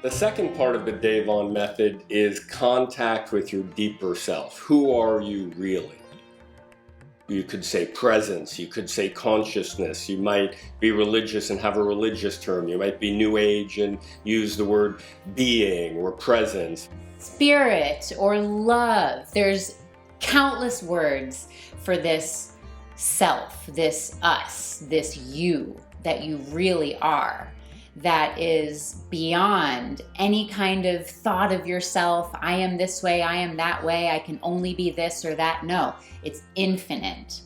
The second part of the Davon Method is contact with your deeper self. Who are you really? You could say presence, you could say consciousness, you might be religious and have a religious term, you might be New Age and use the word being or presence. Spirit or love. There's countless words for this self, this us, this you that you really are, that is beyond any kind of thought of yourself. I am this way, I am that way, I can only be this or that. No, it's infinite.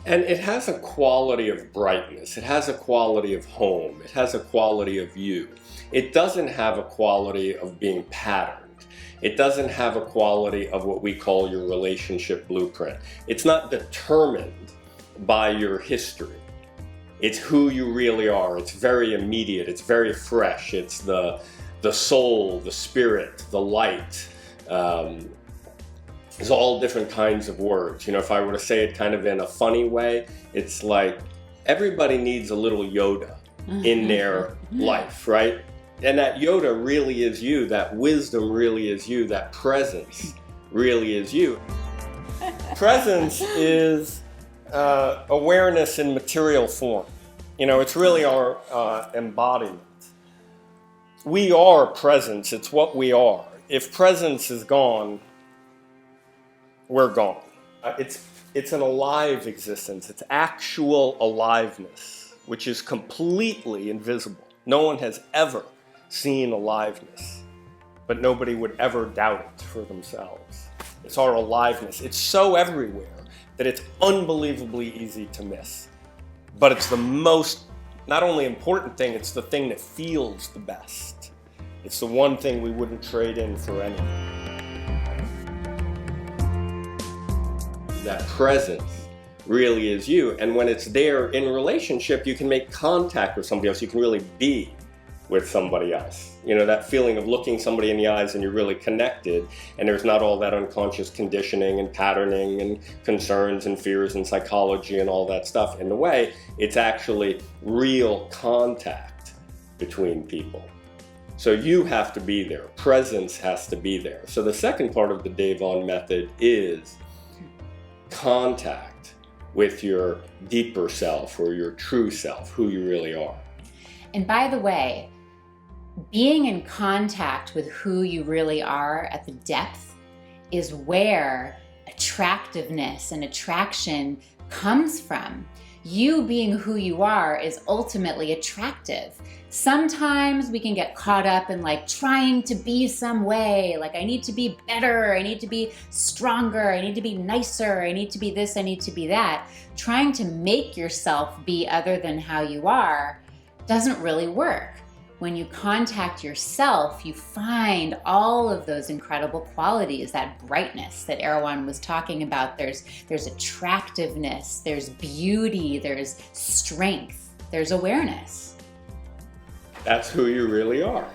And it has a quality of brightness, it has a quality of home, it has a quality of you. It doesn't have a quality of being patterned. It doesn't have a quality of what we call your relationship blueprint. It's not determined by your history. It's who you really are. It's very immediate. It's very fresh. It's the soul, the spirit, the light. There's all different kinds of words. You know, if I were to say it kind of in a funny way, it's like everybody needs a little Yoda in their life, right? And that Yoda really is you. That wisdom really is you. That presence really is you. Presence is awareness in material form. You know, it's really our embodiment. We are presence. It's what we are. If presence is gone, we're gone. It's an alive existence. It's actual aliveness, which is completely invisible. No one has ever seen aliveness, but nobody would ever doubt it for themselves. It's our aliveness. It's so everywhere that it's unbelievably easy to miss. But it's the most, not only important thing, it's the thing that feels the best. It's the one thing we wouldn't trade in for anything. That presence really is you. And when it's there in a relationship, you can make contact with somebody else. You can really be with somebody else. You know, that feeling of looking somebody in the eyes and you're really connected, and there's not all that unconscious conditioning and patterning and concerns and fears and psychology and all that stuff in the way. It's actually real contact between people. So you have to be there. Presence has to be there. So the second part of the Davon Method is contact with your deeper self or your true self, who you really are. And by the way, being in contact with who you really are at the depth is where attractiveness and attraction comes from. You being who you are is ultimately attractive. Sometimes we can get caught up in like trying to be some way, like I need to be better, I need to be stronger, I need to be nicer, I need to be this, I need to be that. Trying to make yourself be other than how you are doesn't really work. When you contact yourself, you find all of those incredible qualities, that brightness that Erwan was talking about. There's attractiveness, there's beauty, there's strength, there's awareness. That's who you really are.